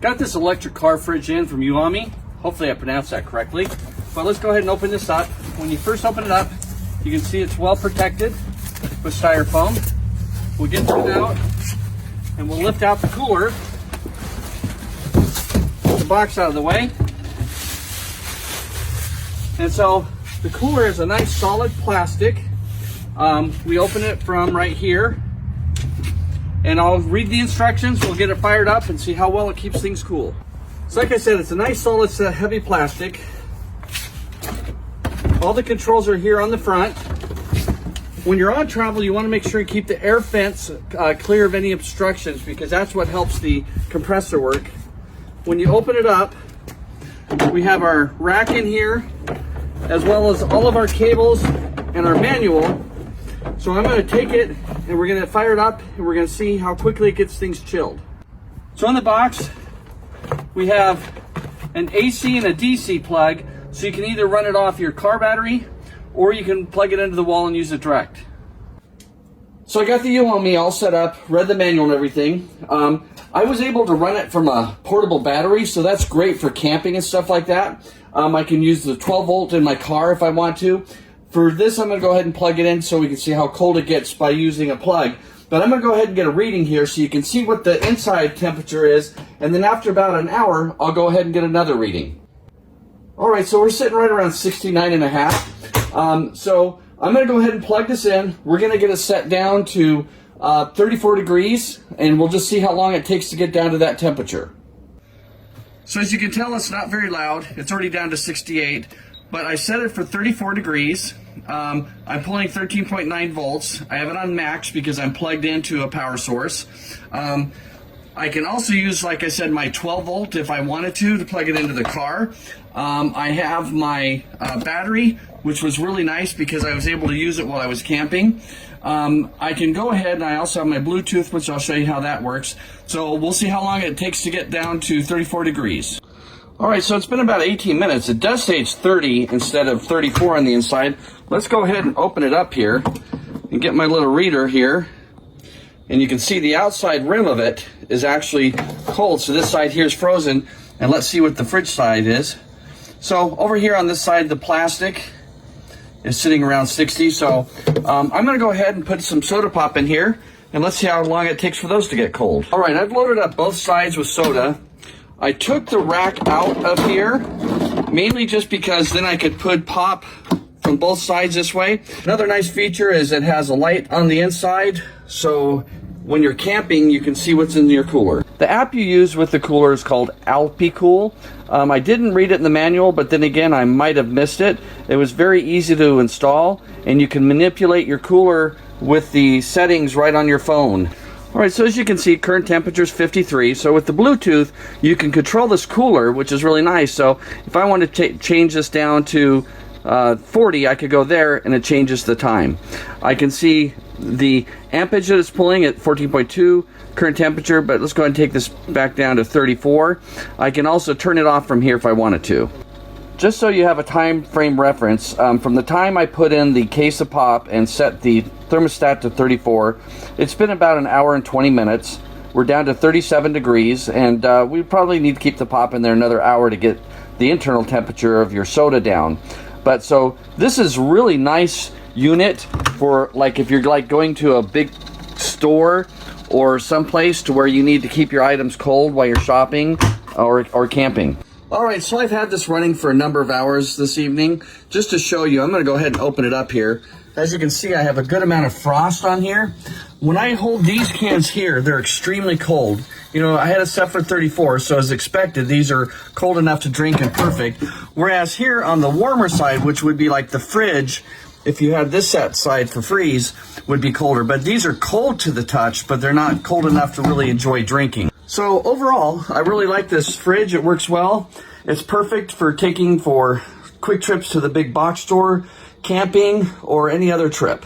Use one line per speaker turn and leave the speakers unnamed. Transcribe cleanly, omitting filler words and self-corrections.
Got this electric car fridge in from Euhomy. Hopefully I pronounced that correctly. But let's go ahead and open this up. When you first open it up, you can see it's well protected with styrofoam. We'll get this out and we'll lift out the cooler. Get the box out of the way. And so the cooler is a nice solid plastic. We open it from right here. And I'll read the instructions, we'll get it fired up and see how well it keeps things cool. So like I said, it's a nice solid heavy plastic. All the controls are here on the front. When you're on travel, you want to make sure you keep the air vents clear of any obstructions, because that's what helps the compressor work. When you open it up, we have our rack in here, as well as all of our cables and our manual. So I'm going to take it and we're going to fire it up and we're going to see how quickly it gets things chilled. So in the box, we have an AC and a DC plug, so you can either run it off your car battery or you can plug it into the wall and use it direct. So I got the Euhomy all set up, read the manual and everything. I was able to run it from a portable battery, so that's great for camping and stuff like that. I can use the 12 volt in my car if I want to. For this, I'm going to go ahead and plug it in so we can see how cold it gets by using a plug. But I'm going to go ahead and get a reading here so you can see what the inside temperature is. And then after about an hour, I'll go ahead and get another reading. All right, so we're sitting right around 69.5. So I'm going to go ahead and plug this in. We're going to get it set down to 34 degrees, and we'll just see how long it takes to get down to that temperature. So as you can tell, it's not very loud. It's already down to 68, but I set it for 34 degrees. I'm pulling 13.9 volts. I have it on max because I'm plugged into a power source. I can also use, like I said, my 12 volt if I wanted to plug it into the car. I have my battery, which was really nice because I was able to use it while I was camping. I can go ahead, and I also have my Bluetooth, which I'll show you how that works. So we'll see how long it takes to get down to 34 degrees. All right, so it's been about 18 minutes. It does say it's 30 instead of 34 on the inside. Let's go ahead and open it up here and get my little reader here. And you can see the outside rim of it is actually cold, so this side here is frozen. And let's see what the fridge side is. So over here on this side, the plastic is sitting around 60. So I'm going to go ahead and put some soda pop in here, and let's see how long it takes for those to get cold. All right, I've loaded up both sides with soda. I took the rack out of here, mainly just because then I could put pop from both sides this way. Another nice feature is it has a light on the inside, so when you're camping, you can see what's in your cooler. The app you use with the cooler is called AlpiCool. I didn't read it in the manual, but then again, I might have missed it. It was very easy to install, and you can manipulate your cooler with the settings right on your phone. All right, so as you can see, current temperature is 53. So with the Bluetooth, you can control this cooler, which is really nice. So if I want to change this down to 40, I could go there and it changes the time. I can see the ampage that it's pulling at 14.2 current temperature, but let's go ahead and take this back down to 34. I can also turn it off from here if I wanted to. Just so you have a time frame reference, from the time I put in the case of pop and set the thermostat to 34, it's been about an hour and 20 minutes. We're down to 37 degrees, and we probably need to keep the pop in there another hour to get the internal temperature of your soda down. But so this is really nice unit for, like, if you're like going to a big store or someplace to where you need to keep your items cold while you're shopping or camping. All right, so I've had this running for a number of hours this evening. Just to show you, I'm going to go ahead and open it up here. As you can see, I have a good amount of frost on here. When I hold these cans here, they're extremely cold. You know, I had it set for 34, so as expected, these are cold enough to drink and perfect. Whereas here on the warmer side, which would be like the fridge, if you had this set side for freeze, would be colder. But these are cold to the touch, but they're not cold enough to really enjoy drinking. So overall, I really like this fridge. It works well. It's perfect for taking for quick trips to the big box store, camping, or any other trip.